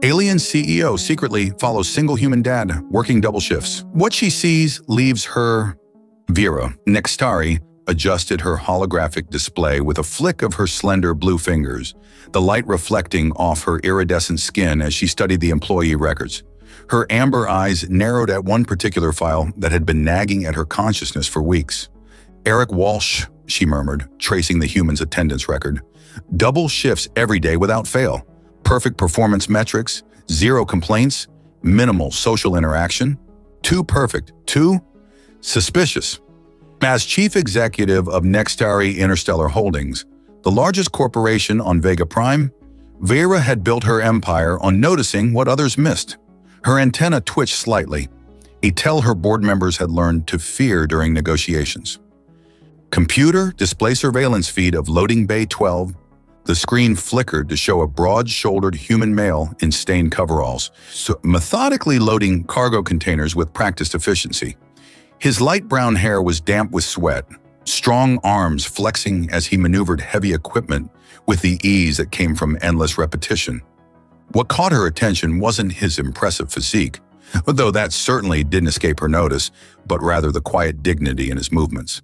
Alien CEO secretly follows single human dad, working double shifts. What she sees leaves her. Vera Nextari adjusted her holographic display with a flick of her slender blue fingers, the light reflecting off her iridescent skin as she studied the employee records. Her amber eyes narrowed at one particular file that had been nagging at her consciousness for weeks. Eric Walsh, she murmured, tracing the human's attendance record. Double shifts every day without fail. Perfect performance metrics, zero complaints, minimal social interaction. Too perfect. Too suspicious. As chief executive of Nextari Interstellar Holdings, the largest corporation on Vega Prime, Vera had built her empire on noticing what others missed. Her antenna twitched slightly, a tell her board members had learned to fear during negotiations. Computer display surveillance feed of loading bay 12. The screen flickered to show a broad-shouldered human male in stained coveralls, methodically loading cargo containers with practiced efficiency. His light brown hair was damp with sweat, strong arms flexing as he maneuvered heavy equipment with the ease that came from endless repetition. What caught her attention wasn't his impressive physique, though that certainly didn't escape her notice, but rather the quiet dignity in his movements.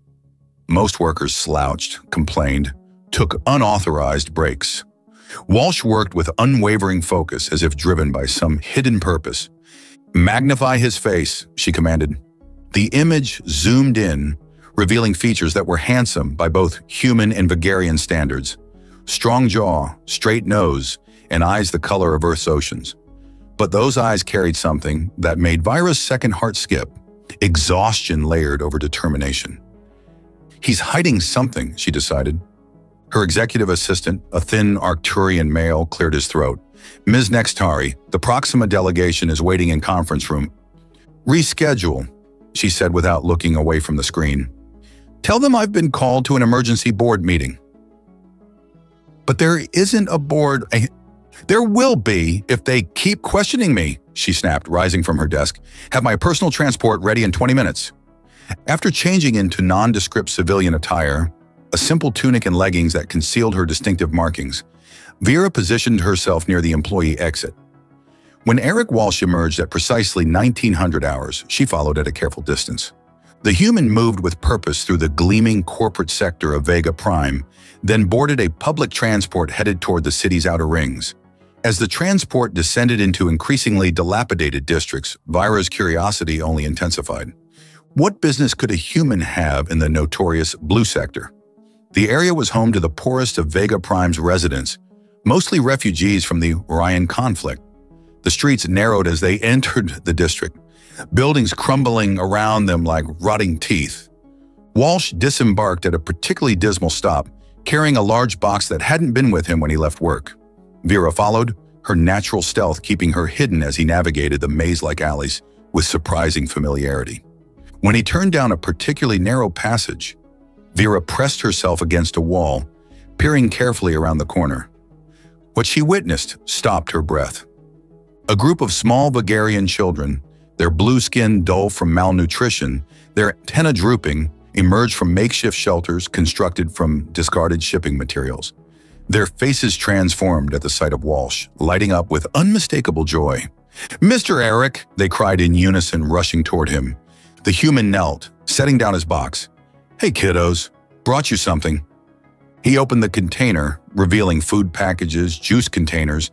Most workers slouched, complained, took unauthorized breaks. Walsh worked with unwavering focus as if driven by some hidden purpose. Magnify his face, she commanded. The image zoomed in, revealing features that were handsome by both human and Vegarian standards. Strong jaw, straight nose, and eyes the color of Earth's oceans. But those eyes carried something that made Vira's second heart skip, exhaustion layered over determination. He's hiding something, she decided. Her executive assistant, a thin Arcturian male, cleared his throat. Ms. Nextari, the Proxima delegation is waiting in conference room. Reschedule, she said without looking away from the screen. Tell them I've been called to an emergency board meeting. But there isn't a board. There will be if they keep questioning me, she snapped, rising from her desk. Have my personal transport ready in 20 minutes. After changing into nondescript civilian attire, a simple tunic and leggings that concealed her distinctive markings, Vera positioned herself near the employee exit. When Eric Walsh emerged at precisely 1900 hours, she followed at a careful distance. The human moved with purpose through the gleaming corporate sector of Vega Prime, then boarded a public transport headed toward the city's outer rings. As the transport descended into increasingly dilapidated districts, Vira's curiosity only intensified. What business could a human have in the notorious Blue Sector? The area was home to the poorest of Vega Prime's residents, mostly refugees from the Orion conflict. The streets narrowed as they entered the district, buildings crumbling around them like rotting teeth. Walsh disembarked at a particularly dismal stop, carrying a large box that hadn't been with him when he left work. Vera followed, her natural stealth keeping her hidden as he navigated the maze-like alleys with surprising familiarity. When he turned down a particularly narrow passage, Vera pressed herself against a wall, peering carefully around the corner. What she witnessed stopped her breath. A group of small Vegarian children, their blue skin dull from malnutrition, their antennae drooping, emerged from makeshift shelters constructed from discarded shipping materials. Their faces transformed at the sight of Walsh, lighting up with unmistakable joy. "Mr. Eric," they cried in unison, rushing toward him. The human knelt, setting down his box. "Hey kiddos, brought you something." He opened the container, revealing food packages, juice containers,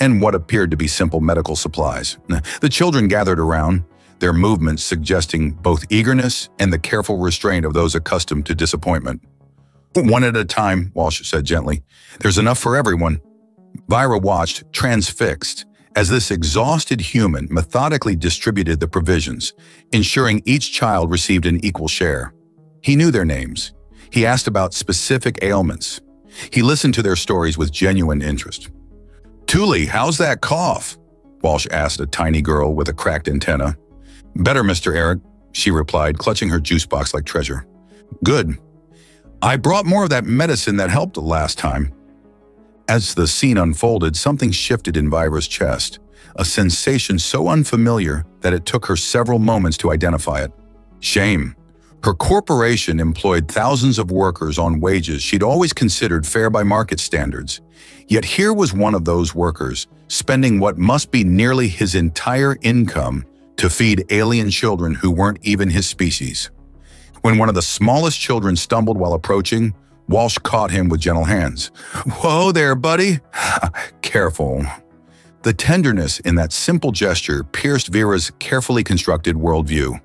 and what appeared to be simple medical supplies. The children gathered around, their movements suggesting both eagerness and the careful restraint of those accustomed to disappointment. "One at a time," Walsh said gently. "There's enough for everyone." Vira watched, transfixed, as this exhausted human methodically distributed the provisions, ensuring each child received an equal share. He knew their names. He asked about specific ailments. He listened to their stories with genuine interest. "Thule, how's that cough?" Walsh asked a tiny girl with a cracked antenna. "Better, Mr. Eric," she replied, clutching her juice box like treasure. "Good. I brought more of that medicine that helped last time." As the scene unfolded, something shifted in Vira's chest, a sensation so unfamiliar that it took her several moments to identify it. Shame. Her corporation employed thousands of workers on wages she'd always considered fair by market standards. Yet here was one of those workers, spending what must be nearly his entire income to feed alien children who weren't even his species. When one of the smallest children stumbled while approaching, Walsh caught him with gentle hands. "Whoa there, buddy." "Careful." The tenderness in that simple gesture pierced Vera's carefully constructed worldview.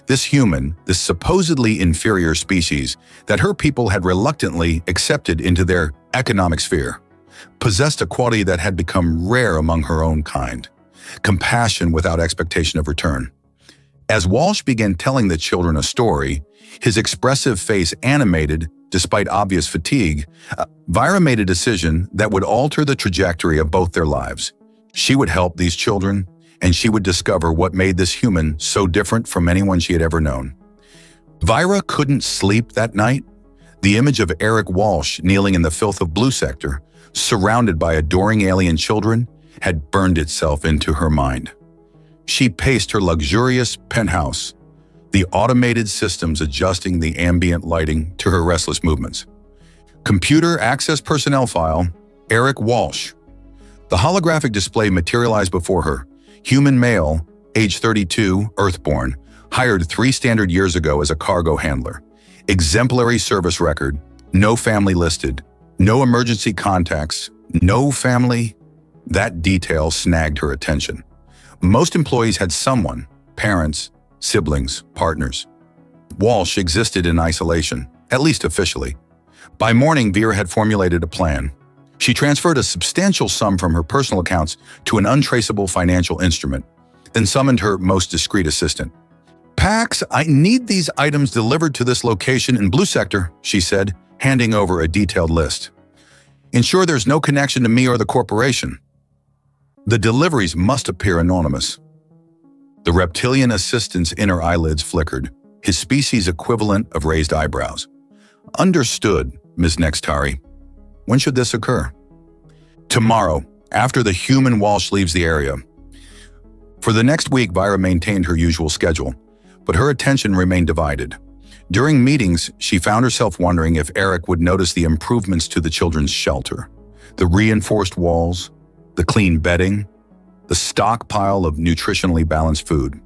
This human, this supposedly inferior species that her people had reluctantly accepted into their economic sphere, possessed a quality that had become rare among her own kind: compassion without expectation of return. As Walsh began telling the children a story, his expressive face animated despite obvious fatigue, Vira made a decision that would alter the trajectory of both their lives. She would help these children, and she would discover what made this human so different from anyone she had ever known. Vira couldn't sleep that night. The image of Eric Walsh kneeling in the filth of Blue Sector, surrounded by adoring alien children, had burned itself into her mind. She paced her luxurious penthouse, the automated systems adjusting the ambient lighting to her restless movements. Computer access personnel file, Eric Walsh. The holographic display materialized before her. Human male, age 32, Earthborn, hired 3 standard years ago as a cargo handler. Exemplary service record, no family listed, no emergency contacts, no family. That detail snagged her attention. Most employees had someone, parents, siblings, partners. Walsh existed in isolation, at least officially. By morning, Vera had formulated a plan. She transferred a substantial sum from her personal accounts to an untraceable financial instrument, then summoned her most discreet assistant. "Pax, I need these items delivered to this location in Blue Sector," she said, handing over a detailed list. "Ensure there's no connection to me or the corporation. The deliveries must appear anonymous." The reptilian assistant's inner eyelids flickered, his species equivalent of raised eyebrows. "Understood, Ms. Nextari. When should this occur?" "Tomorrow, after the human Walsh leaves the area." For the next week, Vira maintained her usual schedule, but her attention remained divided. During meetings, she found herself wondering if Eric would notice the improvements to the children's shelter. The reinforced walls, the clean bedding, the stockpile of nutritionally balanced food.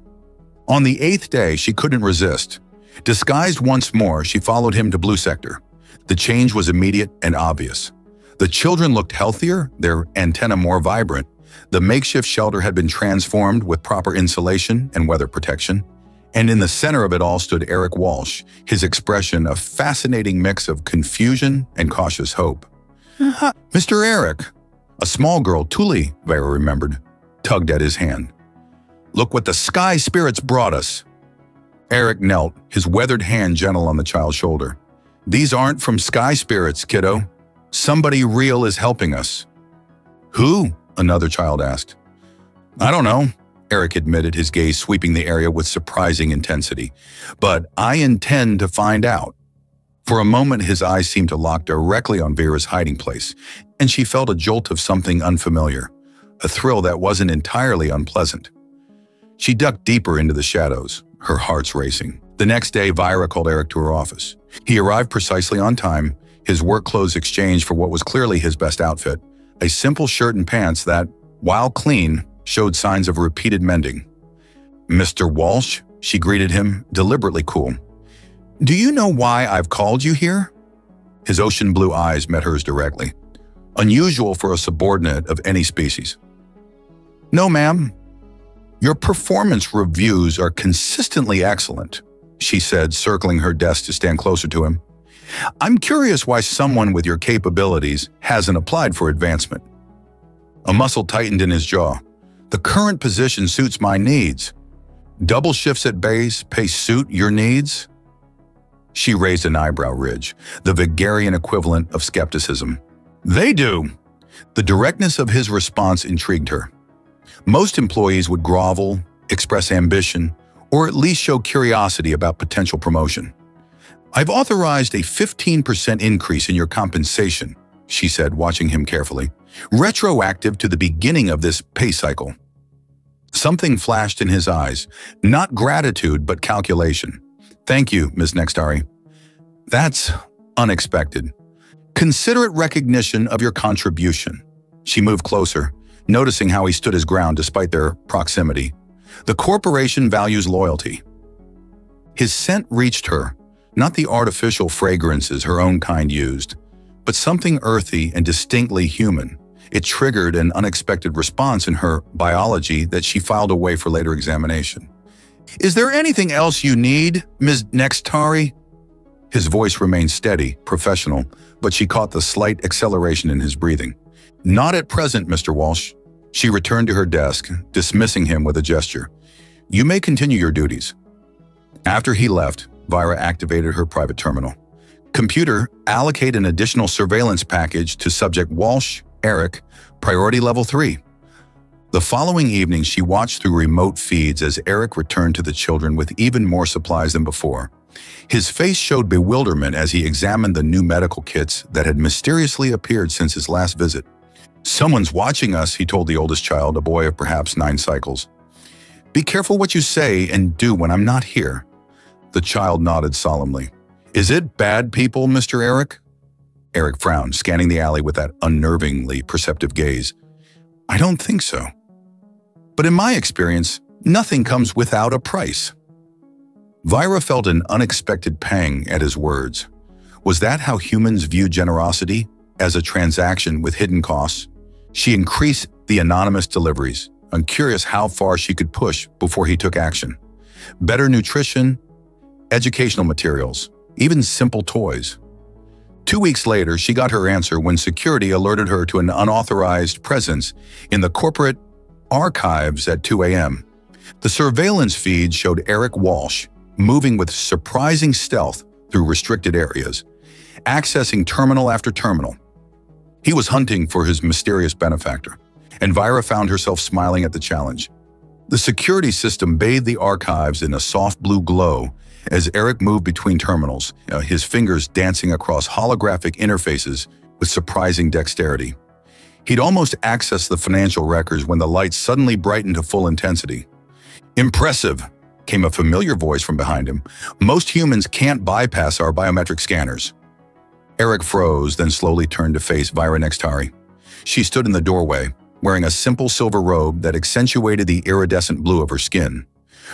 On the 8th day, she couldn't resist. Disguised once more, she followed him to Blue Sector. The change was immediate and obvious. The children looked healthier, their antennae more vibrant. The makeshift shelter had been transformed with proper insulation and weather protection. And in the center of it all stood Eric Walsh, his expression a fascinating mix of confusion and cautious hope. "Mr. Eric," a small girl, Tuli, Vera remembered, tugged at his hand. "Look what the sky spirits brought us." Eric knelt, his weathered hand gentle on the child's shoulder. "These aren't from sky spirits, kiddo. Somebody real is helping us." "Who?" another child asked. "I don't know," Eric admitted, his gaze sweeping the area with surprising intensity. "But I intend to find out." For a moment, his eyes seemed to lock directly on Vera's hiding place, and she felt a jolt of something unfamiliar, a thrill that wasn't entirely unpleasant. She ducked deeper into the shadows, her heart's racing. The next day, Vira called Eric to her office. He arrived precisely on time, his work clothes exchanged for what was clearly his best outfit, a simple shirt and pants that, while clean, showed signs of repeated mending. "Mr. Walsh," she greeted him, deliberately cool. "Do you know why I've called you here?" His ocean blue eyes met hers directly, unusual for a subordinate of any species. "No, ma'am. Your performance reviews are consistently excellent," she said, circling her desk to stand closer to him. "I'm curious why someone with your capabilities hasn't applied for advancement." A muscle tightened in his jaw. "The current position suits my needs. Double shifts at base pay suit your needs?" She raised an eyebrow ridge, the Vigarian equivalent of skepticism. "They do." The directness of his response intrigued her. Most employees would grovel, express ambition, or at least show curiosity about potential promotion. "I've authorized a 15% increase in your compensation," she said, watching him carefully, "retroactive to the beginning of this pay cycle." Something flashed in his eyes, not gratitude but calculation. Thank you, Ms. Nextari. That's unexpected. Considerate recognition of your contribution. She moved closer, noticing how he stood his ground despite their proximity. The corporation values loyalty. His scent reached her, not the artificial fragrances her own kind used, but something earthy and distinctly human. It triggered an unexpected response in her biology that she filed away for later examination. Is there anything else you need, Ms. Nextari? His voice remained steady, professional, but she caught the slight acceleration in his breathing. Not at present, Mr. Walsh. She returned to her desk, dismissing him with a gesture. You may continue your duties. After he left, Vira activated her private terminal. Computer, allocate an additional surveillance package to subject Walsh, Eric, priority level 3. The following evening, she watched through remote feeds as Eric returned to the children with even more supplies than before. His face showed bewilderment as he examined the new medical kits that had mysteriously appeared since his last visit. Someone's watching us, he told the oldest child, a boy of perhaps 9 cycles. Be careful what you say and do when I'm not here. The child nodded solemnly. Is it bad people, Mr. Eric? Eric frowned, scanning the alley with that unnervingly perceptive gaze. I don't think so. But in my experience, nothing comes without a price. Vira felt an unexpected pang at his words. Was that how humans view generosity, as a transaction with hidden costs? She increased the anonymous deliveries, uncurious how far she could push before he took action. Better nutrition, educational materials, even simple toys. 2 weeks later, she got her answer when security alerted her to an unauthorized presence in the corporate archives at 2 a.m. The surveillance feed showed Eric Walsh moving with surprising stealth through restricted areas, accessing terminal after terminal. He was hunting for his mysterious benefactor, and Vira found herself smiling at the challenge. The security system bathed the archives in a soft blue glow as Eric moved between terminals, his fingers dancing across holographic interfaces with surprising dexterity. He'd almost accessed the financial records when the lights suddenly brightened to full intensity. Impressive, came a familiar voice from behind him. Most humans can't bypass our biometric scanners. Eric froze, then slowly turned to face Vira Nextari. She stood in the doorway, wearing a simple silver robe that accentuated the iridescent blue of her skin.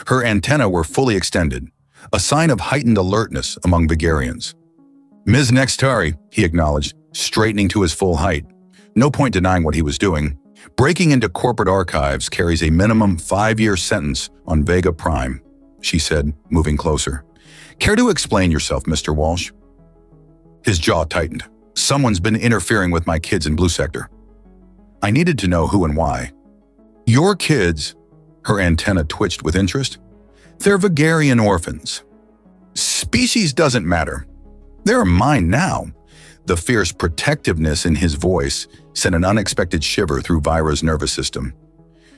Her antennae were fully extended, a sign of heightened alertness among Vigarians. Ms. Nextari, he acknowledged, straightening to his full height. No point denying what he was doing. Breaking into corporate archives carries a minimum 5-year sentence on Vega Prime, she said, moving closer. Care to explain yourself, Mr. Walsh? His jaw tightened. Someone's been interfering with my kids in Blue Sector. I needed to know who and why. Your kids, her antenna twitched with interest. They're Vigarian orphans. Species doesn't matter. They're mine now. The fierce protectiveness in his voice sent an unexpected shiver through Vira's nervous system.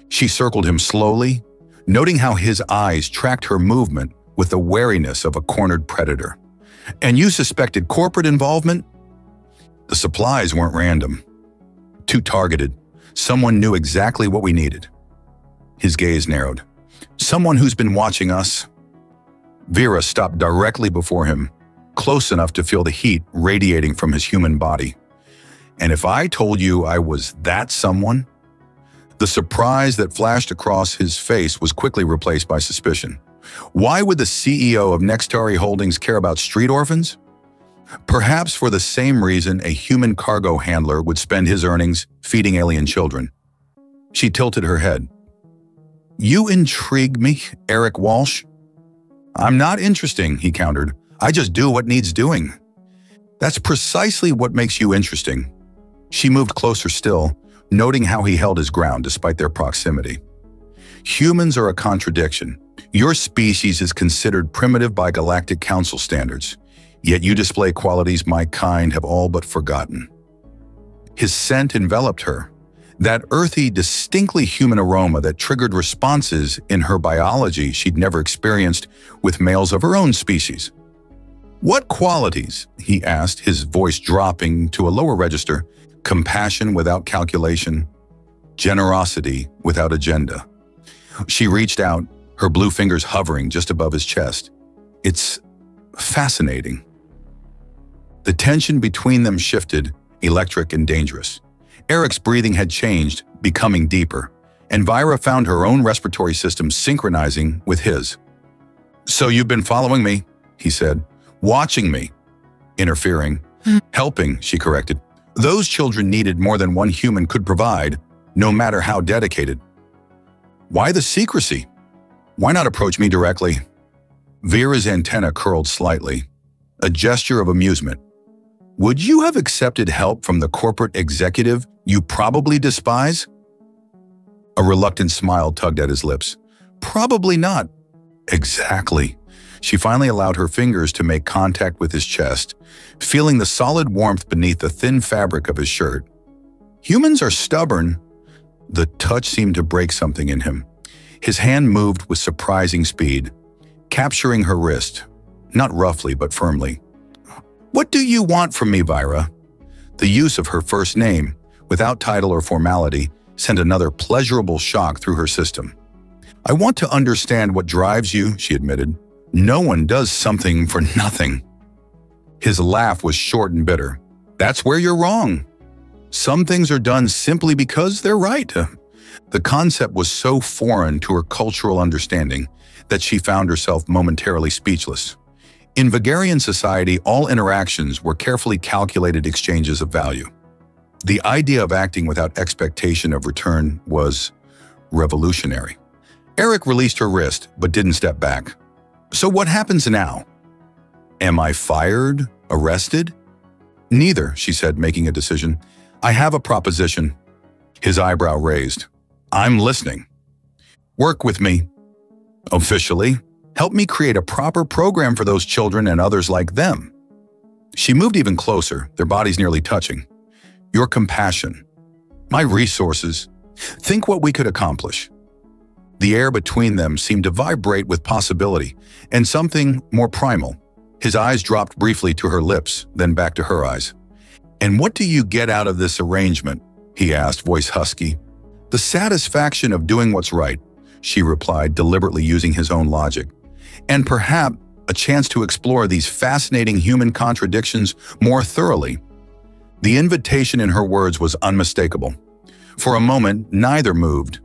She circled him slowly, noting how his eyes tracked her movement with the wariness of a cornered predator. And you suspected corporate involvement? The supplies weren't random. Too targeted. Someone knew exactly what we needed. His gaze narrowed. Someone who's been watching us. Vira stopped directly before him, close enough to feel the heat radiating from his human body. And if I told you I was that someone? The surprise that flashed across his face was quickly replaced by suspicion. Why would the CEO of Nextari Holdings care about street orphans? Perhaps for the same reason a human cargo handler would spend his earnings feeding alien children. She tilted her head. You intrigue me, Eric Walsh. I'm not interesting, he countered. I just do what needs doing. That's precisely what makes you interesting. She moved closer still, noting how he held his ground despite their proximity. Humans are a contradiction. Your species is considered primitive by Galactic Council standards, yet you display qualities my kind have all but forgotten. His scent enveloped her, that earthy, distinctly human aroma that triggered responses in her biology she'd never experienced with males of her own species. What qualities? He asked, his voice dropping to a lower register. Compassion without calculation, generosity without agenda. She reached out, her blue fingers hovering just above his chest. It's fascinating. The tension between them shifted, electric and dangerous. Eric's breathing had changed, becoming deeper, and Vira found her own respiratory system synchronizing with his. "So you've been following me," he said. "Watching me." "Interfering." "Helping," she corrected. "Those children needed more than one human could provide, no matter how dedicated." "Why the secrecy? Why not approach me directly?" Vira's antenna curled slightly, a gesture of amusement. "Would you have accepted help from the corporate executive you probably despise?" A reluctant smile tugged at his lips. "Probably not." "Exactly." She finally allowed her fingers to make contact with his chest, feeling the solid warmth beneath the thin fabric of his shirt. "Humans are stubborn." The touch seemed to break something in him. His hand moved with surprising speed, capturing her wrist, not roughly but firmly. "What do you want from me, Vira?" The use of her first name, without title or formality, sent another pleasurable shock through her system. "I want to understand what drives you," she admitted. "No one does something for nothing." His laugh was short and bitter. "That's where you're wrong. Some things are done simply because they're right." The concept was so foreign to her cultural understanding that she found herself momentarily speechless. In Vegarian society, all interactions were carefully calculated exchanges of value. The idea of acting without expectation of return was revolutionary. Eric released her wrist, but didn't step back. "So what happens now? Am I fired? Arrested?" "Neither," she said, making a decision. "I have a proposition." His eyebrow raised. "I'm listening." "Work with me. Officially, help me create a proper program for those children and others like them." She moved even closer, their bodies nearly touching. "Your compassion. My resources. Think what we could accomplish." The air between them seemed to vibrate with possibility and something more primal. His eyes dropped briefly to her lips, then back to her eyes. "And what do you get out of this arrangement?" he asked, voice husky. "The satisfaction of doing what's right," she replied, deliberately using his own logic. "And perhaps a chance to explore these fascinating human contradictions more thoroughly." The invitation in her words was unmistakable. For a moment, neither moved.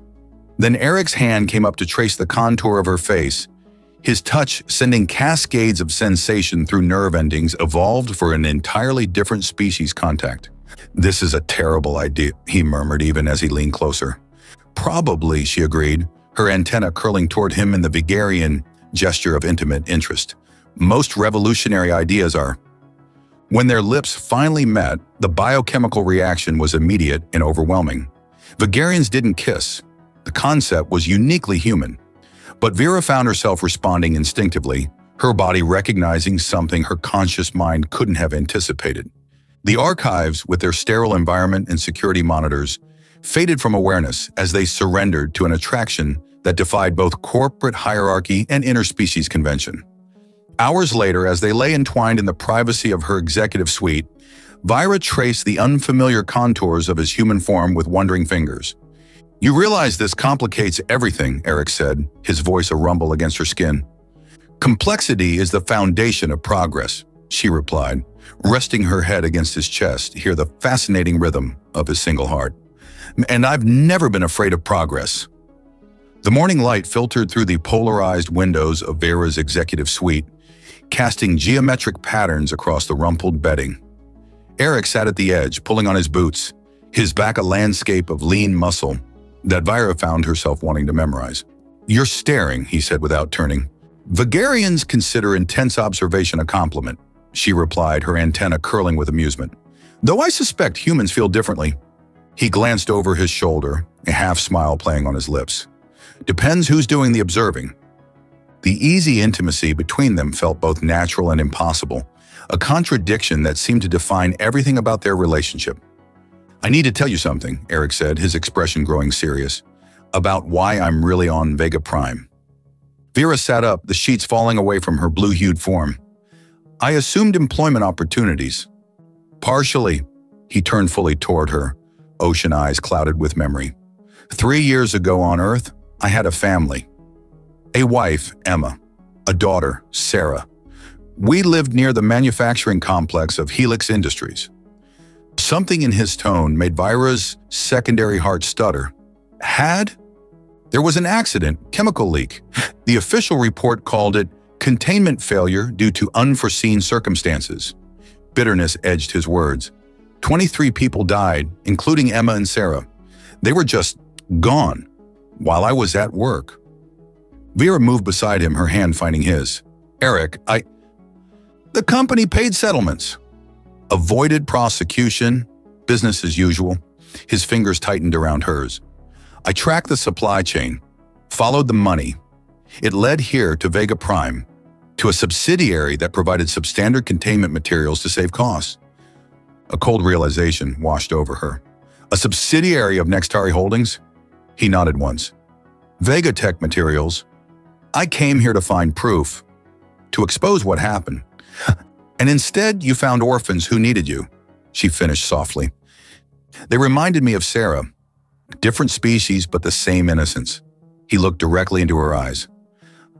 Then Eric's hand came up to trace the contour of her face. His touch, sending cascades of sensation through nerve endings, evolved for an entirely different species contact. "This is a terrible idea," he murmured even as he leaned closer. "Probably," she agreed, her antenna curling toward him in the Vegarian gesture of intimate interest. "Most revolutionary ideas are." When their lips finally met, the biochemical reaction was immediate and overwhelming. Vegarians didn't kiss. The concept was uniquely human. But Vira found herself responding instinctively, her body recognizing something her conscious mind couldn't have anticipated. The archives, with their sterile environment and security monitors, faded from awareness as they surrendered to an attraction that defied both corporate hierarchy and interspecies convention. Hours later, as they lay entwined in the privacy of her executive suite, Vira traced the unfamiliar contours of his human form with wondering fingers. "You realize this complicates everything," Eric said, his voice a rumble against her skin. "Complexity is the foundation of progress," she replied, resting her head against his chest to hear the fascinating rhythm of his single heart. "And I've never been afraid of progress." The morning light filtered through the polarized windows of Vira's executive suite, casting geometric patterns across the rumpled bedding. Eric sat at the edge, pulling on his boots, his back a landscape of lean muscle that Vira found herself wanting to memorize. "You're staring," he said without turning. "Vegarians consider intense observation a compliment," she replied, her antenna curling with amusement. "Though I suspect humans feel differently." He glanced over his shoulder, a half-smile playing on his lips. "Depends who's doing the observing." The easy intimacy between them felt both natural and impossible, a contradiction that seemed to define everything about their relationship. "I need to tell you something," Eric said, his expression growing serious, "about why I'm really on Vega Prime." Vira sat up, the sheets falling away from her blue-hued form. "I assumed employment opportunities." "Partially." He turned fully toward her, ocean eyes clouded with memory. 3 years ago on Earth, I had a family. A wife, Emma. a daughter, Sarah. We lived near the manufacturing complex of Helix Industries. Something in his tone made Vira's secondary heart stutter. There was an accident, chemical leak. The official report called it containment failure due to unforeseen circumstances. Bitterness edged his words. 23 people died, including Emma and Sarah. They were just gone while I was at work. Vera moved beside him, her hand finding his. Eric, The company paid settlements. Avoided prosecution, business as usual. His fingers tightened around hers. I tracked the supply chain, followed the money. It led here to Vega Prime, to a subsidiary that provided substandard containment materials to save costs. A cold realization washed over her. A subsidiary of Nextari Holdings? He nodded once. Vega Tech Materials. I came here to find proof, to expose what happened. And instead, you found orphans who needed you, she finished softly. They reminded me of Sarah. Different species, but the same innocence. He looked directly into her eyes.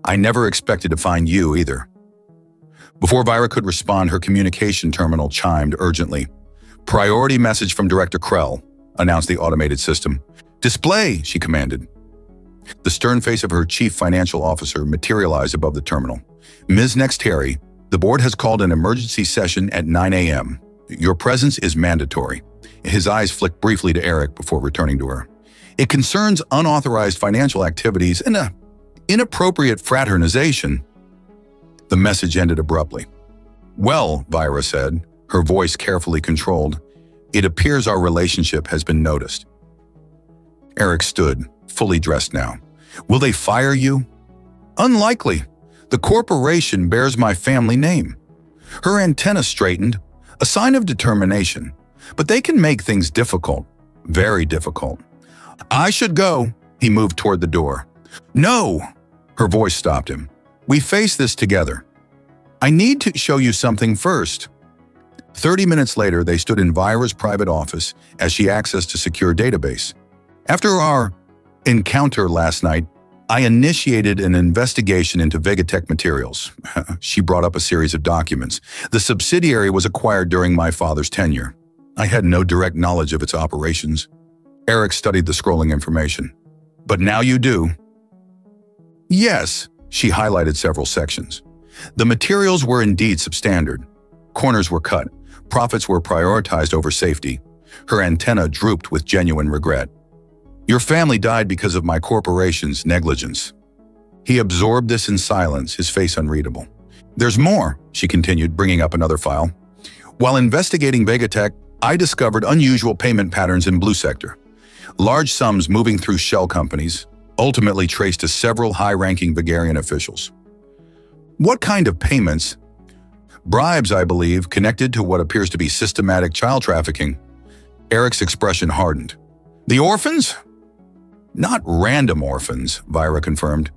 I never expected to find you either. Before Vira could respond, her communication terminal chimed urgently. Priority message from Director Krell, announced the automated system. Display, she commanded. The stern face of her chief financial officer materialized above the terminal. Ms. Nextari, the board has called an emergency session at 9 a.m. Your presence is mandatory. His eyes flicked briefly to Eric before returning to her. It concerns unauthorized financial activities and inappropriate fraternization. The message ended abruptly. Well, Vira said, her voice carefully controlled, it appears our relationship has been noticed. Eric stood, fully dressed now. Will they fire you? Unlikely. The corporation bears my family name. Her antenna straightened, a sign of determination. But they can make things difficult, very difficult. I should go. He moved toward the door. No, her voice stopped him. We face this together. I need to show you something first. 30 minutes later, they stood in Vira's private office as she accessed a secure database. After our encounter last night, I initiated an investigation into Vega Tech Materials. She brought up a series of documents. The subsidiary was acquired during my father's tenure. I had no direct knowledge of its operations. Eric studied the scrolling information. But now you do. Yes, she highlighted several sections. The materials were indeed substandard. Corners were cut. Profits were prioritized over safety. Her antenna drooped with genuine regret. Your family died because of my corporation's negligence. He absorbed this in silence, his face unreadable. There's more, she continued, bringing up another file. While investigating Vega Tech, I discovered unusual payment patterns in Blue Sector. Large sums moving through shell companies, ultimately traced to several high-ranking Vegarian officials. What kind of payments? Bribes, I believe, connected to what appears to be systematic child trafficking. Eric's expression hardened. The orphans? Not random orphans, Vira confirmed.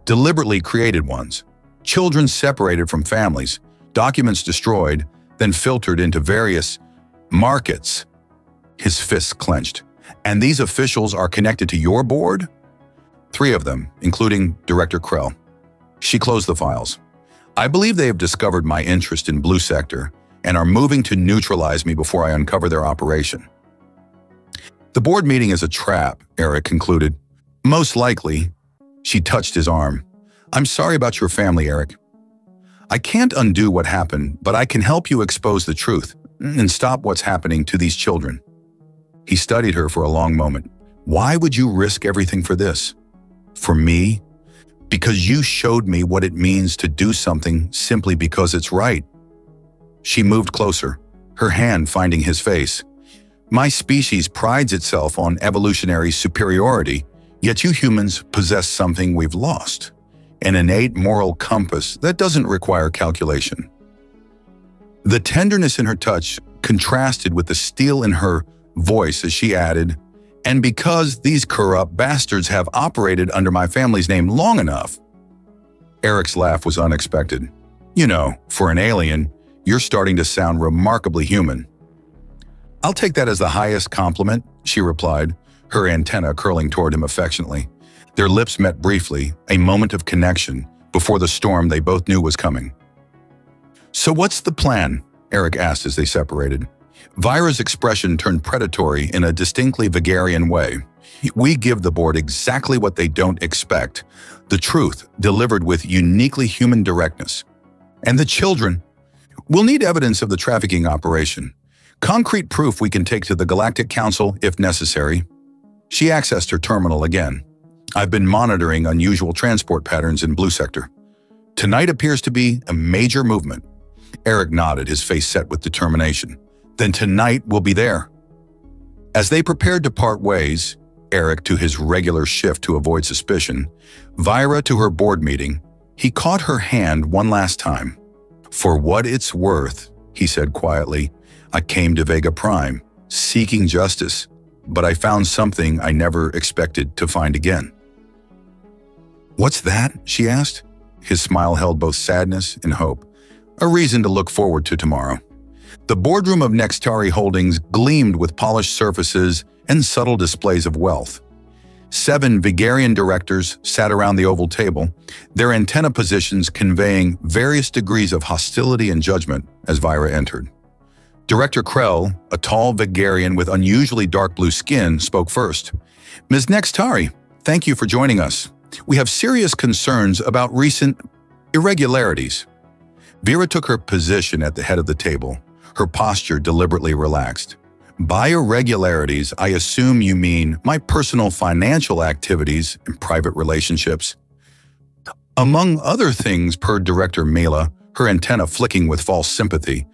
Deliberately created ones. Children separated from families, documents destroyed, then filtered into various markets. His fists clenched. And these officials are connected to your board? 3 of them, including Director Krell. She closed the files. I believe they have discovered my interest in Blue Sector and are moving to neutralize me before I uncover their operation. The board meeting is a trap, Eric concluded. Most likely. She touched his arm. I'm sorry about your family, Eric. I can't undo what happened, but I can help you expose the truth and stop what's happening to these children. He studied her for a long moment. Why would you risk everything for this? For me? Because you showed me what it means to do something simply because it's right. She moved closer, her hand finding his face. My species prides itself on evolutionary superiority, yet you humans possess something we've lost, an innate moral compass that doesn't require calculation. The tenderness in her touch contrasted with the steel in her voice as she added, and because these corrupt bastards have operated under my family's name long enough. Eric's laugh was unexpected. You know, for an alien, you're starting to sound remarkably human. I'll take that as the highest compliment, she replied, her antenna curling toward him affectionately. Their lips met briefly, a moment of connection, before the storm they both knew was coming. "So what's the plan?" Eric asked as they separated. Vira's expression turned predatory in a distinctly Vigarian way. "We give the board exactly what they don't expect. The truth, delivered with uniquely human directness. And the children? We'll need evidence of the trafficking operation. Concrete proof we can take to the Galactic Council if necessary." She accessed her terminal again. "I've been monitoring unusual transport patterns in Blue Sector. Tonight appears to be a major movement." Eric nodded, his face set with determination. "Then tonight we'll be there." As they prepared to part ways, Eric to his regular shift to avoid suspicion, Vira to her board meeting, he caught her hand one last time. "For what it's worth," he said quietly, "I came to Vega Prime, seeking justice, but I found something I never expected to find again." "What's that?" she asked. His smile held both sadness and hope. "A reason to look forward to tomorrow." The boardroom of Nextari Holdings gleamed with polished surfaces and subtle displays of wealth. 7 Vigarian directors sat around the oval table, their antenna positions conveying various degrees of hostility and judgment as Vira entered. Director Krell, a tall Vigarian with unusually dark blue skin, spoke first. "Ms. Nextari, thank you for joining us. We have serious concerns about recent irregularities." Vira took her position at the head of the table, her posture deliberately relaxed. "By irregularities, I assume you mean my personal financial activities and private relationships." "Among other things," purred Director Mela, her antenna flicking with false sympathy,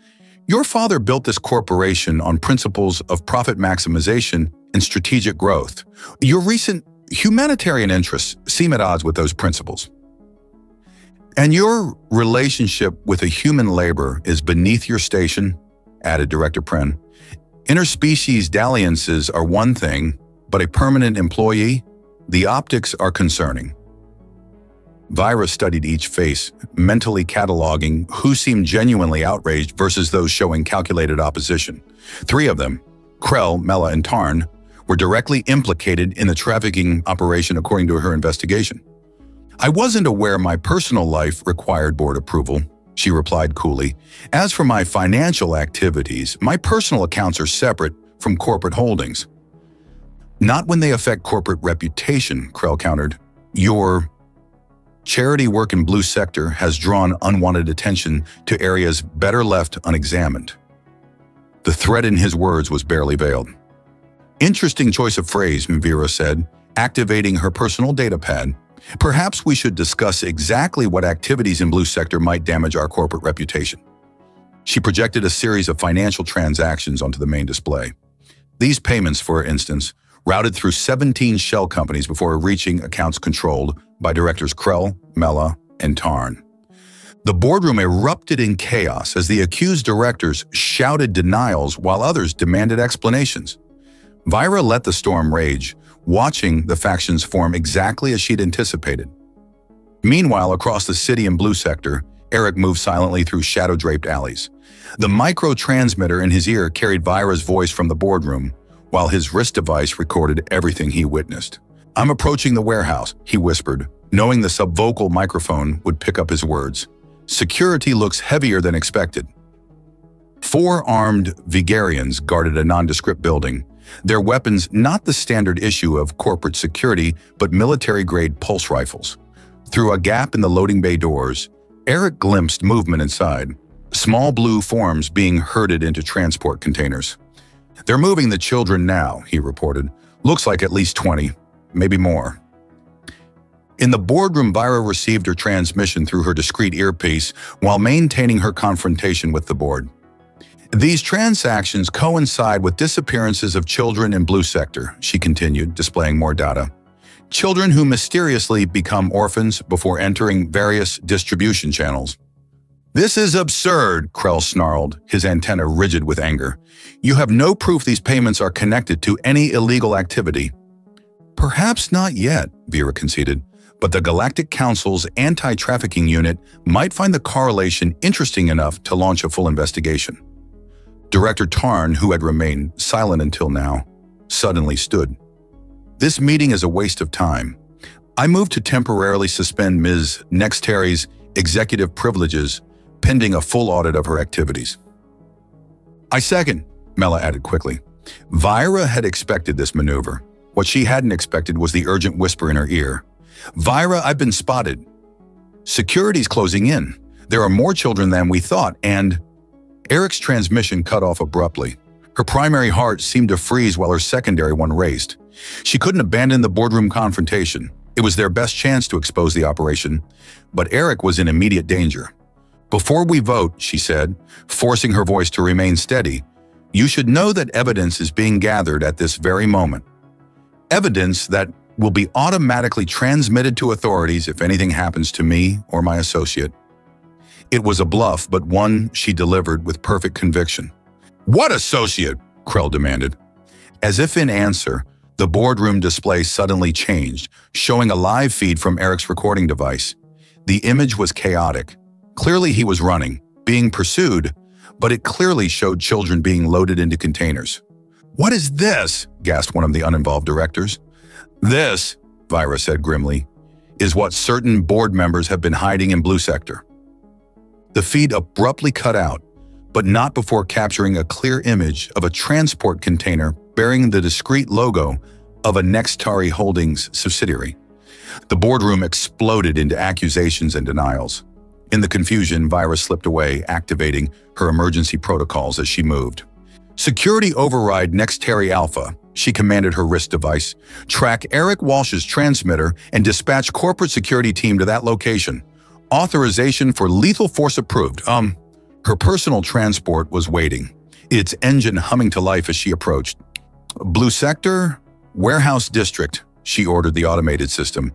"your father built this corporation on principles of profit maximization and strategic growth. Your recent humanitarian interests seem at odds with those principles. And your relationship with a human labor is beneath your station," added Director Pren. "Interspecies dalliances are one thing, but a permanent employee? The optics are concerning." Vira studied each face, mentally cataloging who seemed genuinely outraged versus those showing calculated opposition. 3 of them, Krell, Mela, and Tarn, were directly implicated in the trafficking operation according to her investigation. "I wasn't aware my personal life required board approval," she replied coolly. "As for my financial activities, my personal accounts are separate from corporate holdings." "Not when they affect corporate reputation," Krell countered. "Your charity work in Blue Sector has drawn unwanted attention to areas better left unexamined." The threat in his words was barely veiled. "Interesting choice of phrase," Vira said, activating her personal datapad. "Perhaps we should discuss exactly what activities in Blue Sector might damage our corporate reputation." She projected a series of financial transactions onto the main display. These payments, for instance, routed through 17 shell companies before reaching accounts controlled by directors Krell, Mela, and Tarn. The boardroom erupted in chaos as the accused directors shouted denials while others demanded explanations. Vira let the storm rage, watching the factions form exactly as she'd anticipated. Meanwhile, across the city in Blue Sector, Eric moved silently through shadow-draped alleys. The micro-transmitter in his ear carried Vira's voice from the boardroom, while his wrist device recorded everything he witnessed. "I'm approaching the warehouse," he whispered, knowing the subvocal microphone would pick up his words. "Security looks heavier than expected." 4 armed Vigarians guarded a nondescript building, their weapons not the standard issue of corporate security, but military-grade pulse rifles. Through a gap in the loading bay doors, Eric glimpsed movement inside, small blue forms being herded into transport containers. "They're moving the children now," he reported. "Looks like at least 20, maybe more." In the boardroom, Vira received her transmission through her discreet earpiece while maintaining her confrontation with the board. "These transactions coincide with disappearances of children in Blue Sector," she continued, displaying more data. "Children who mysteriously become orphans before entering various distribution channels." "This is absurd," Krell snarled, his antenna rigid with anger. "You have no proof these payments are connected to any illegal activity." "Perhaps not yet," Vira conceded, "but the Galactic Council's anti-trafficking unit might find the correlation interesting enough to launch a full investigation." Director Tarn, who had remained silent until now, suddenly stood. "This meeting is a waste of time. I move to temporarily suspend Ms. Nexteri's executive privileges pending a full audit of her activities. I second, Mela added quickly. Vira had expected this maneuver. What she hadn't expected was the urgent whisper in her ear. Vira, I've been spotted. Security's closing in. There are more children than we thought, and… Eric's transmission cut off abruptly. Her primary heart seemed to freeze while her secondary one raced. She couldn't abandon the boardroom confrontation. It was their best chance to expose the operation, but Eric was in immediate danger. Before we vote, she said, forcing her voice to remain steady, you should know that evidence is being gathered at this very moment. Evidence that will be automatically transmitted to authorities if anything happens to me or my associate. It was a bluff, but one she delivered with perfect conviction. What associate? Krell demanded. As if in answer, the boardroom display suddenly changed, showing a live feed from Eric's recording device. The image was chaotic. Clearly he was running, being pursued, but it clearly showed children being loaded into containers. What is this? Gasped one of the uninvolved directors. This, Vira said grimly, is what certain board members have been hiding in Blue Sector. The feed abruptly cut out, but not before capturing a clear image of a transport container bearing the discrete logo of a Nextari Holdings subsidiary. The boardroom exploded into accusations and denials. In the confusion, Vira slipped away, activating her emergency protocols as she moved. Security override Nextari Alpha, she commanded her wrist device. Track Eric Walsh's transmitter and dispatch corporate security team to that location. Authorization for lethal force approved. Her personal transport was waiting, its engine humming to life as she approached. Blue Sector, Warehouse District, she ordered the automated system.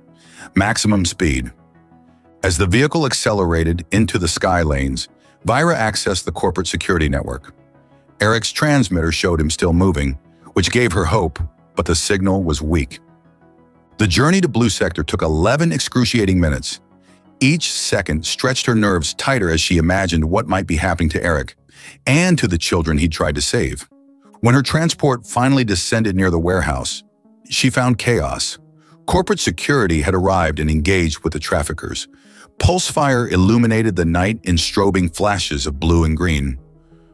Maximum speed. As the vehicle accelerated into the sky lanes, Vira accessed the corporate security network. Eric's transmitter showed him still moving, which gave her hope, but the signal was weak. The journey to Blue Sector took 11 excruciating minutes. Each second stretched her nerves tighter as she imagined what might be happening to Eric and to the children he'd tried to save. When her transport finally descended near the warehouse, she found chaos. Corporate security had arrived and engaged with the traffickers. Pulsefire illuminated the night in strobing flashes of blue and green.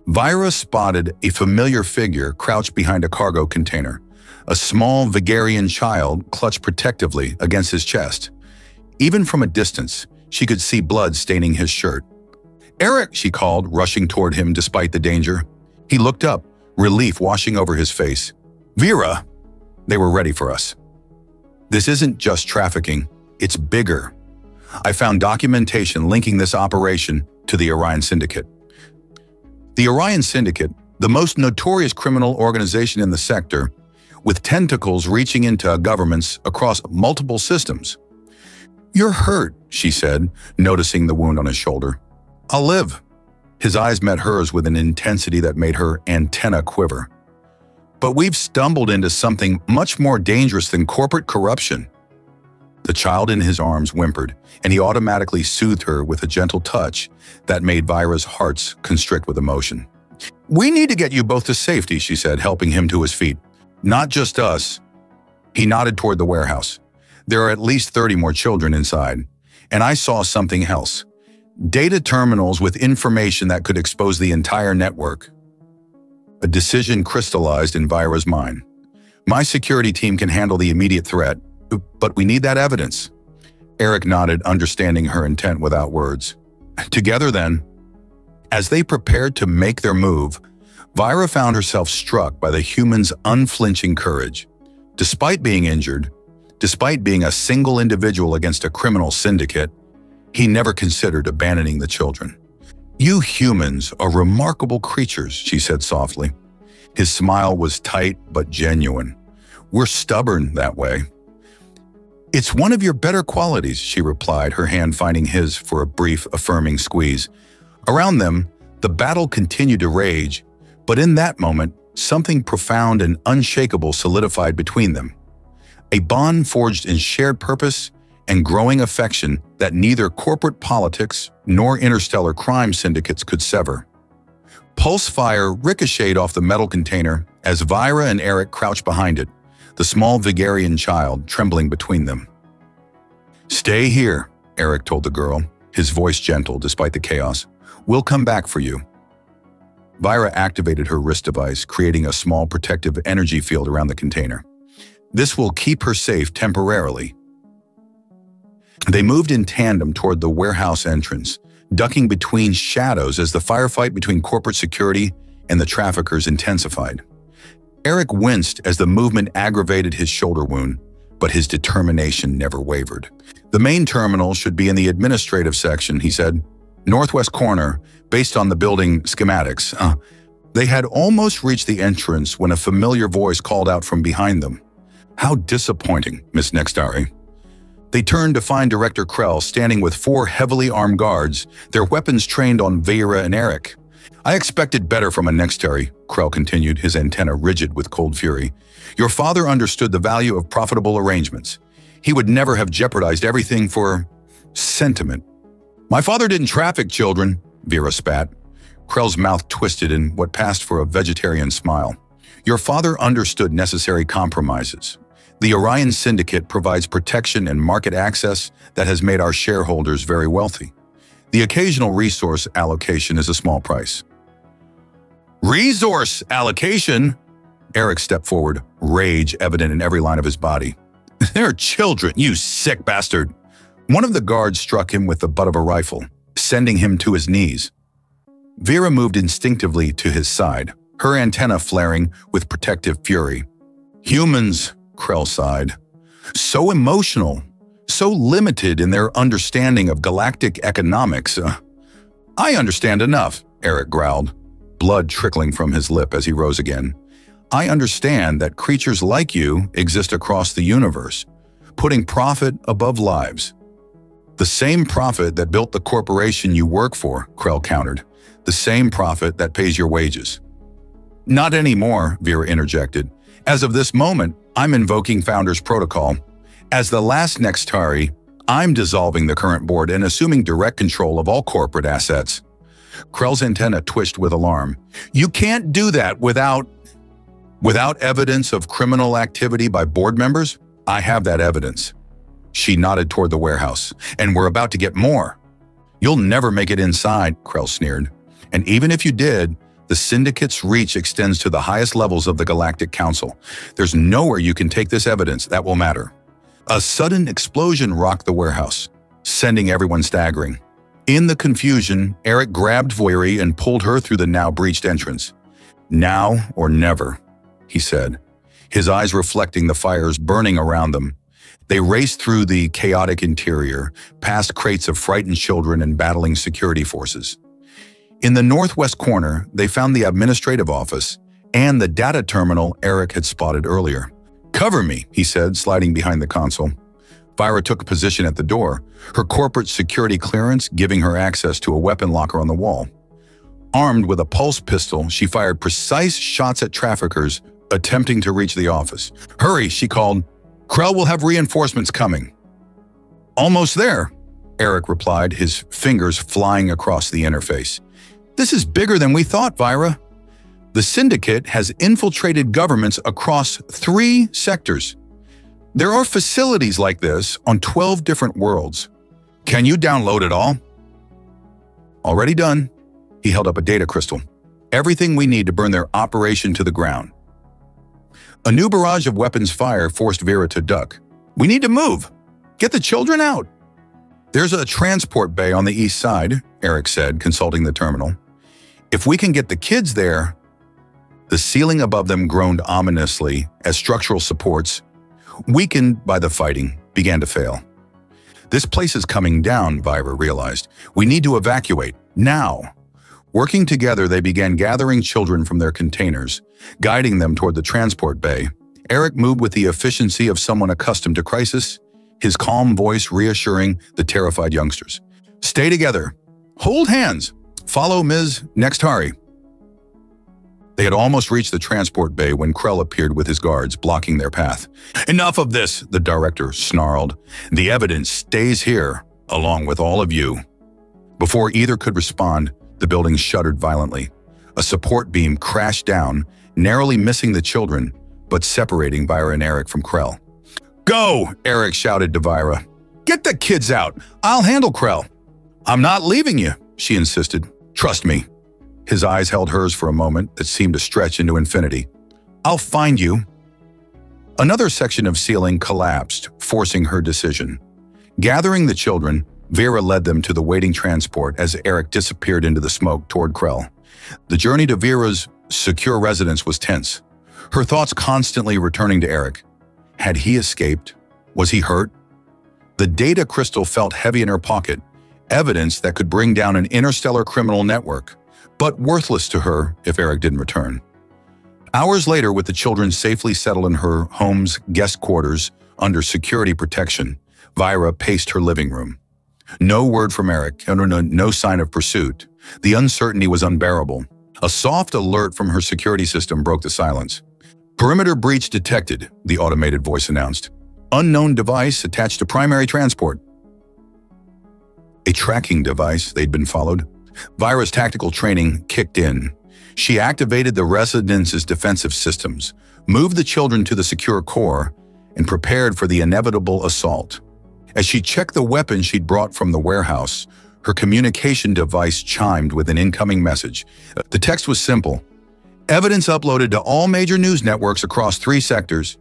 Vira spotted a familiar figure crouched behind a cargo container. A small Vigarian child clutched protectively against his chest. Even from a distance, she could see blood staining his shirt. Eric, she called, rushing toward him despite the danger. He looked up, relief washing over his face. Vira! They were ready for us. This isn't just trafficking, it's bigger. I found documentation linking this operation to the Orion Syndicate. The Orion Syndicate, the most notorious criminal organization in the sector, with tentacles reaching into governments across multiple systems. You're hurt, she said, noticing the wound on his shoulder. I'll live. His eyes met hers with an intensity that made her antenna quiver. But we've stumbled into something much more dangerous than corporate corruption. The child in his arms whimpered, and he automatically soothed her with a gentle touch that made Vira's heart constrict with emotion. We need to get you both to safety, she said, helping him to his feet. Not just us. He nodded toward the warehouse. There are at least 30 more children inside, and I saw something else. Data terminals with information that could expose the entire network. A decision crystallized in Vira's mind. My security team can handle the immediate threat, but we need that evidence. Eric nodded, understanding her intent without words. Together then, as they prepared to make their move, Vira found herself struck by the human's unflinching courage. Despite being injured, despite being a single individual against a criminal syndicate, he never considered abandoning the children. You humans are remarkable creatures, she said softly. His smile was tight but genuine. We're stubborn that way. It's one of your better qualities, she replied, her hand finding his for a brief, affirming squeeze. Around them, the battle continued to rage, but in that moment, something profound and unshakable solidified between them. A bond forged in shared purpose and growing affection that neither corporate politics nor interstellar crime syndicates could sever. Pulse fire ricocheted off the metal container as Vira and Eric crouched behind it, the small Vigarian child trembling between them. Stay here, Eric told the girl, his voice gentle despite the chaos. We'll come back for you. Vira activated her wrist device, creating a small protective energy field around the container. This will keep her safe temporarily. They moved in tandem toward the warehouse entrance, ducking between shadows as the firefight between corporate security and the traffickers intensified. Eric winced as the movement aggravated his shoulder wound, but his determination never wavered. The main terminal should be in the administrative section, he said. Northwest corner, based on the building schematics. They had almost reached the entrance when a familiar voice called out from behind them. How disappointing, Miss Nextari. They turned to find Director Krell standing with 4 heavily armed guards, their weapons trained on Vera and Eric. I expected better from a Nextari, Krell continued, his antenna rigid with cold fury. Your father understood the value of profitable arrangements. He would never have jeopardized everything for sentiment. My father didn't traffic children, Vera spat. Krell's mouth twisted in what passed for a vegetarian smile. Your father understood necessary compromises. The Orion Syndicate provides protection and market access that has made our shareholders very wealthy. The occasional resource allocation is a small price. Resource allocation? Eric stepped forward, rage evident in every line of his body. They're children, you sick bastard. One of the guards struck him with the butt of a rifle, sending him to his knees. Vera moved instinctively to his side, her antenna flaring with protective fury. Humans, Krell sighed. So emotional, so limited in their understanding of galactic economics. I understand enough, Eric growled, blood trickling from his lip as he rose again. I understand that creatures like you exist across the universe, putting profit above lives. The same profit that built the corporation you work for, Krell countered. The same profit that pays your wages. Not anymore, Vera interjected. As of this moment, I'm invoking Founder's Protocol. As the last Nextari, I'm dissolving the current board and assuming direct control of all corporate assets. Krell's antenna twitched with alarm. You can't do that without evidence of criminal activity by board members? I have that evidence. She nodded toward the warehouse. And we're about to get more. You'll never make it inside, Krell sneered. And even if you did, the Syndicate's reach extends to the highest levels of the Galactic Council. There's nowhere you can take this evidence that will matter. A sudden explosion rocked the warehouse, sending everyone staggering. In the confusion, Eric grabbed Voiri and pulled her through the now breached entrance. Now or never, he said, his eyes reflecting the fires burning around them. They raced through the chaotic interior, past crates of frightened children and battling security forces. In the northwest corner, they found the administrative office and the data terminal Eric had spotted earlier. Cover me, he said, sliding behind the console. Vira took a position at the door, her corporate security clearance giving her access to a weapon locker on the wall. Armed with a pulse pistol, she fired precise shots at traffickers attempting to reach the office. Hurry, she called. Krell will have reinforcements coming. Almost there, Eric replied, his fingers flying across the interface. This is bigger than we thought, Vira. The Syndicate has infiltrated governments across 3 sectors. There are facilities like this on 12 different worlds. Can you download it all? Already done. He held up a data crystal. Everything we need to burn their operation to the ground. A new barrage of weapons fire forced Vera to duck. We need to move. Get the children out. There's a transport bay on the east side, Eric said, consulting the terminal. If we can get the kids there. The ceiling above them groaned ominously as structural supports, weakened by the fighting, began to fail. This place is coming down, Vira realized. We need to evacuate, now. Working together, they began gathering children from their containers, guiding them toward the transport bay. Eric moved with the efficiency of someone accustomed to crisis, his calm voice reassuring the terrified youngsters. Stay together. Hold hands. Follow Ms. Nextari. They had almost reached the transport bay when Krell appeared with his guards, blocking their path. Enough of this, the director snarled. The evidence stays here, along with all of you. Before either could respond, the building shuddered violently. A support beam crashed down, narrowly missing the children, but separating Vira and Eric from Krell. Go! Eric shouted to Vira. "Get the kids out! I'll handle Krell." "I'm not leaving you," she insisted. "Trust me." His eyes held hers for a moment that seemed to stretch into infinity. "I'll find you." Another section of ceiling collapsed, forcing her decision. Gathering the children, Vera led them to the waiting transport as Eric disappeared into the smoke toward Krell. The journey to Vera's secure residence was tense, her thoughts constantly returning to Eric. Had he escaped? Was he hurt? The data crystal felt heavy in her pocket, evidence that could bring down an interstellar criminal network, but worthless to her if Eric didn't return. Hours later, with the children safely settled in her home's guest quarters under security protection, Vera paced her living room. No word from Eric, no sign of pursuit. The uncertainty was unbearable. A soft alert from her security system broke the silence. "Perimeter breach detected," the automated voice announced. "Unknown device attached to primary transport." A tracking device, they'd been followed. Vera's tactical training kicked in. She activated the residence's defensive systems, moved the children to the secure core, and prepared for the inevitable assault. As she checked the weapon she'd brought from the warehouse, her communication device chimed with an incoming message. The text was simple. "Evidence uploaded to all major news networks across 3 sectors.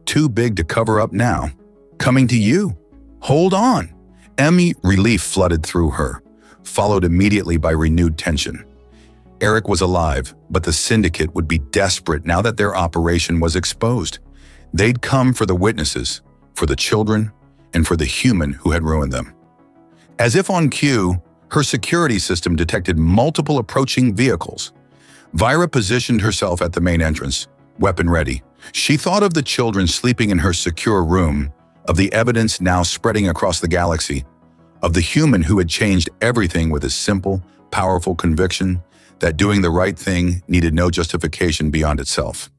Too big to cover up now. Coming to you. Hold on." Emmy relief flooded through her, followed immediately by renewed tension. Eric was alive, but the syndicate would be desperate now that their operation was exposed. They'd come for the witnesses, for the children, and for the human who had ruined them. As if on cue, her security system detected multiple approaching vehicles. Vera positioned herself at the main entrance, weapon ready. She thought of the children sleeping in her secure room, of the evidence now spreading across the galaxy, of the human who had changed everything with a simple, powerful conviction that doing the right thing needed no justification beyond itself.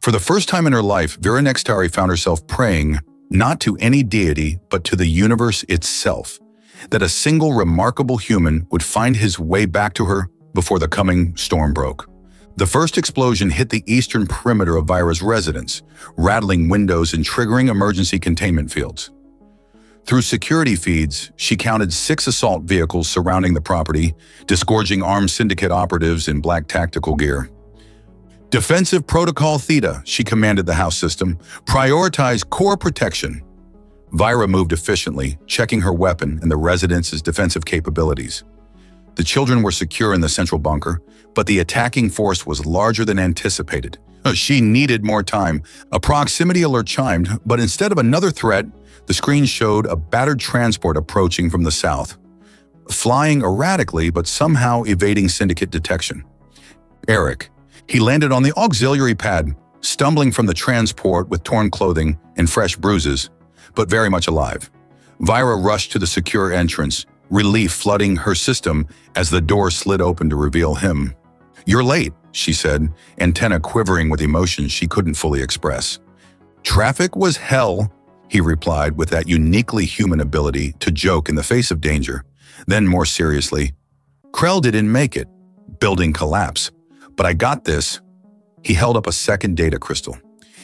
For the first time in her life, Vera Nextari found herself praying not to any deity, but to the universe itself, that a single remarkable human would find his way back to her before the coming storm broke. The first explosion hit the eastern perimeter of Vera's residence, rattling windows and triggering emergency containment fields. Through security feeds, she counted 6 assault vehicles surrounding the property, disgorging armed syndicate operatives in black tactical gear. "Defensive Protocol Theta," she commanded the house system. "Prioritize core protection." Vera moved efficiently, checking her weapon and the residence's defensive capabilities. The children were secure in the central bunker, but the attacking force was larger than anticipated. She needed more time. A proximity alert chimed, but instead of another threat, the screen showed a battered transport approaching from the south, flying erratically but somehow evading syndicate detection. Eric. He landed on the auxiliary pad, stumbling from the transport with torn clothing and fresh bruises, but very much alive. Vera rushed to the secure entrance, relief flooding her system as the door slid open to reveal him. "You're late," she said, antenna quivering with emotions she couldn't fully express. "Traffic was hell," he replied with that uniquely human ability to joke in the face of danger. Then more seriously, "Krell didn't make it. Building collapse. But I got this." He held up a second data crystal.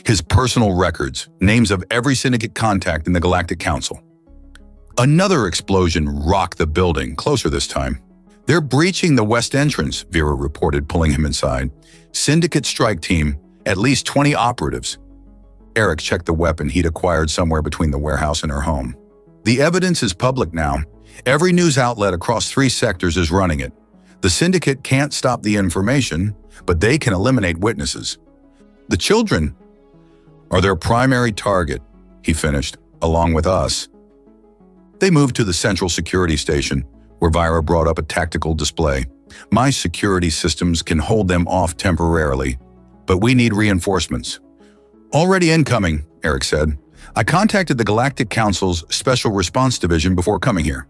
His personal records, names of every syndicate contact in the Galactic Council. Another explosion rocked the building, closer this time. "They're breaching the west entrance," Vera reported, pulling him inside. "Syndicate strike team, at least 20 operatives." Eric checked the weapon he'd acquired somewhere between the warehouse and her home. "The evidence is public now. Every news outlet across 3 sectors is running it. The syndicate can't stop the information, but they can eliminate witnesses. The children are their primary target," he finished, "along with us." They moved to the central security station, where Vera brought up a tactical display. "My security systems can hold them off temporarily, but we need reinforcements." "Already incoming," Eric said. "I contacted the Galactic Council's Special Response Division before coming here.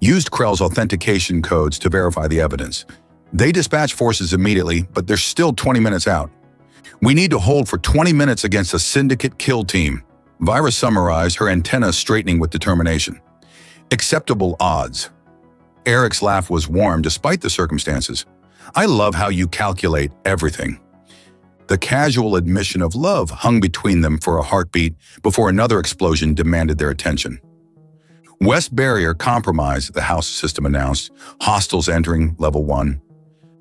Used Krell's authentication codes to verify the evidence. They dispatched forces immediately, but they're still 20 minutes out. We need to hold for 20 minutes against a syndicate kill team." Vera summarized, her antenna straightening with determination. "Acceptable odds." Eric's laugh was warm despite the circumstances. "I love how you calculate everything." The casual admission of love hung between them for a heartbeat before another explosion demanded their attention. West Barrier compromised, the house system announced, hostiles entering level 1.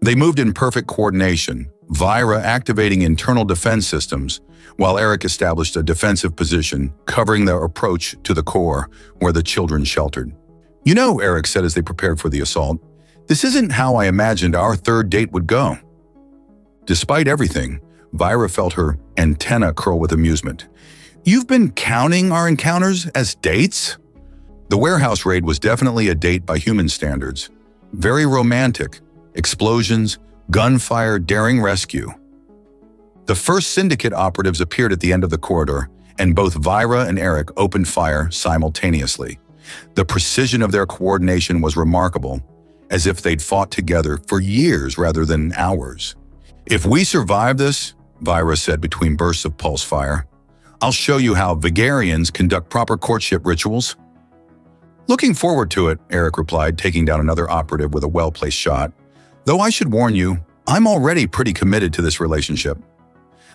They moved in perfect coordination, Vira activating internal defense systems, while Eric established a defensive position covering their approach to the core where the children sheltered. "You know," Eric said as they prepared for the assault, "this isn't how I imagined our third date would go." Despite everything, Vira felt her antenna curl with amusement. "You've been counting our encounters as dates?" The warehouse raid was definitely a date by human standards. Very romantic. Explosions, gunfire, daring rescue. The first syndicate operatives appeared at the end of the corridor, and both Vira and Eric opened fire simultaneously. The precision of their coordination was remarkable, as if they'd fought together for years rather than hours. "If we survive this," Vira said between bursts of pulse fire, "I'll show you how Vigarians conduct proper courtship rituals." "Looking forward to it," Eric replied, taking down another operative with a well-placed shot. "Though I should warn you, I'm already pretty committed to this relationship."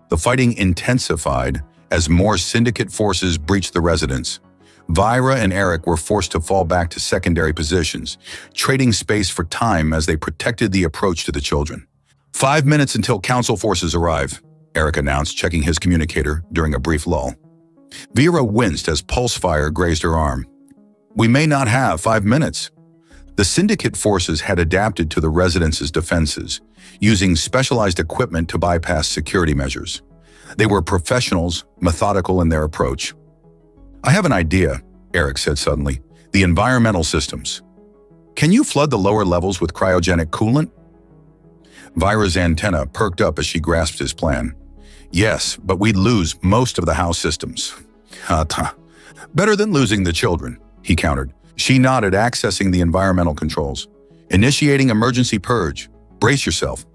The fighting intensified as more syndicate forces breached the residence. Vira and Eric were forced to fall back to secondary positions, trading space for time as they protected the approach to the children. 5 minutes until council forces arrive," Eric announced, checking his communicator during a brief lull. Vira winced as pulse fire grazed her arm. "We may not have 5 minutes." The syndicate forces had adapted to the residence's defenses, using specialized equipment to bypass security measures. They were professionals, methodical in their approach. "I have an idea," Eric said suddenly. "The environmental systems. Can you flood the lower levels with cryogenic coolant?" Vira's antenna perked up as she grasped his plan. "Yes, but we'd lose most of the house systems." "Better than losing the children," he countered. She nodded, accessing the environmental controls. "Initiating emergency purge. Brace yourself."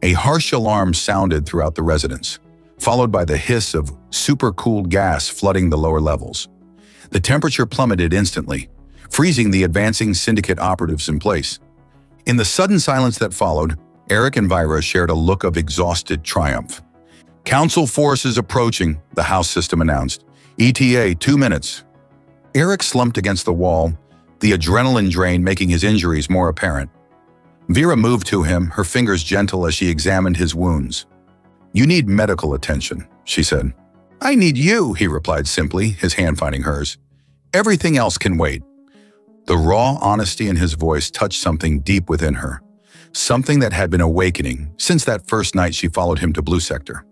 A harsh alarm sounded throughout the residence, followed by the hiss of supercooled gas flooding the lower levels. The temperature plummeted instantly, freezing the advancing syndicate operatives in place. In the sudden silence that followed, Eric and Vira shared a look of exhausted triumph. "Council forces approaching," the house system announced. "ETA 2 minutes." Eric slumped against the wall, the adrenaline drain making his injuries more apparent. Vira moved to him, her fingers gentle as she examined his wounds. "You need medical attention," she said. "I need you," he replied simply, his hand finding hers. "Everything else can wait." The raw honesty in his voice touched something deep within her, something that had been awakening since that first night she followed him to Blue Sector.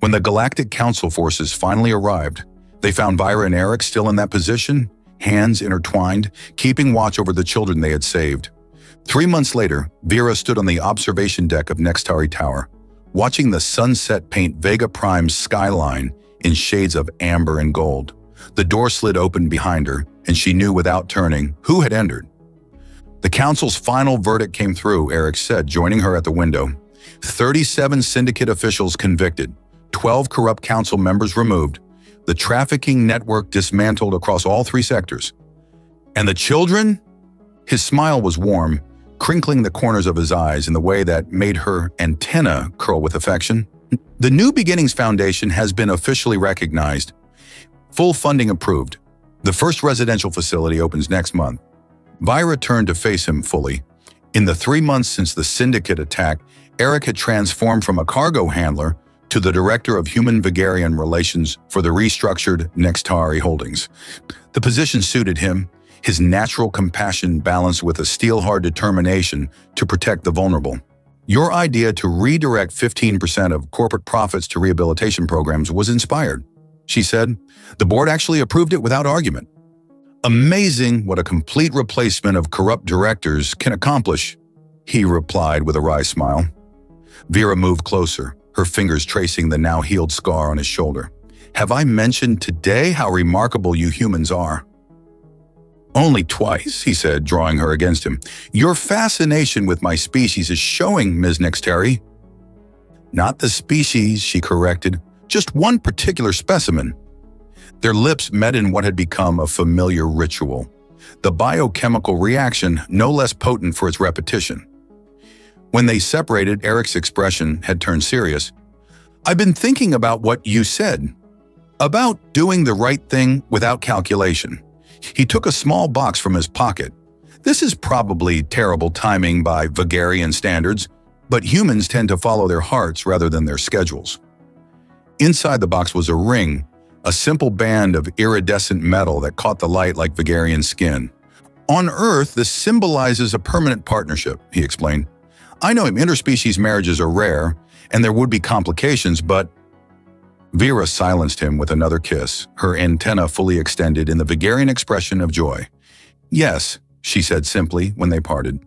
When the Galactic Council forces finally arrived, they found Vira and Eric still in that position, hands intertwined, keeping watch over the children they had saved. 3 months later, Vira stood on the observation deck of Nextari Tower, watching the sunset paint Vega Prime's skyline in shades of amber and gold. The door slid open behind her, and she knew without turning who had entered. "The Council's final verdict came through," Eric said, joining her at the window. 37 syndicate officials convicted, 12 corrupt council members removed, the trafficking network dismantled across all 3 sectors. "And the children?" His smile was warm, crinkling the corners of his eyes in the way that made her antenna curl with affection. "The New Beginnings Foundation has been officially recognized. Full funding approved. The first residential facility opens next month." Vira turned to face him fully. In the 3 months since the syndicate attack, Eric had transformed from a cargo handler to the director of human Vigarian relations for the restructured Nextari Holdings. The position suited him, his natural compassion balanced with a steel-hard determination to protect the vulnerable. "Your idea to redirect 15% of corporate profits to rehabilitation programs was inspired," she said. "The board actually approved it without argument." "Amazing what a complete replacement of corrupt directors can accomplish," he replied with a wry smile. Vira moved closer, her fingers tracing the now-healed scar on his shoulder. "Have I mentioned today how remarkable you humans are?" "Only twice," he said, drawing her against him. "Your fascination with my species is showing, Ms. Nextari." "Not the species," she corrected, "just one particular specimen." Their lips met in what had become a familiar ritual, the biochemical reaction no less potent for its repetition. When they separated, Eric's expression had turned serious. I've been thinking about what you said, about doing the right thing without calculation. He took a small box from his pocket. This is probably terrible timing by Vegarian standards, but humans tend to follow their hearts rather than their schedules. Inside the box was a ring, a simple band of iridescent metal that caught the light like Vegarian skin. On Earth, this symbolizes a permanent partnership, he explained. I know interspecies marriages are rare, and there would be complications, but… Vera silenced him with another kiss, her antenna fully extended in the Vegarian expression of joy. Yes, she said simply when they parted.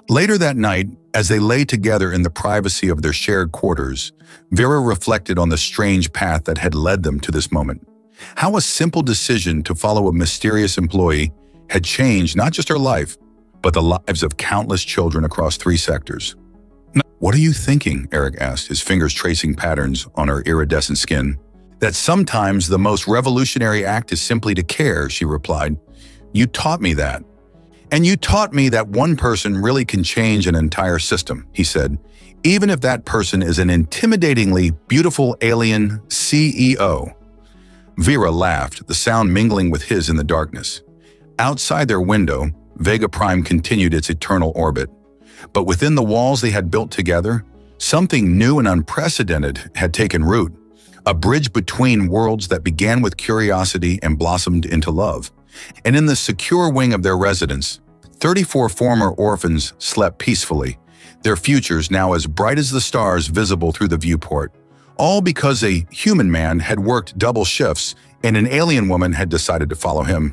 Later that night, as they lay together in the privacy of their shared quarters, Vera reflected on the strange path that had led them to this moment. How a simple decision to follow a mysterious employee had changed not just her life, but the lives of countless children across 3 sectors. What are you thinking? Eric asked, his fingers tracing patterns on her iridescent skin. That sometimes the most revolutionary act is simply to care, she replied. You taught me that. And you taught me that one person really can change an entire system, he said, even if that person is an intimidatingly beautiful alien CEO. Vera laughed, the sound mingling with his in the darkness. Outside their window, Vega Prime continued its eternal orbit. But within the walls they had built together, something new and unprecedented had taken root, a bridge between worlds that began with curiosity and blossomed into love. And in the secure wing of their residence, 34 former orphans slept peacefully, their futures now as bright as the stars visible through the viewport, all because a human man had worked double shifts and an alien woman had decided to follow him.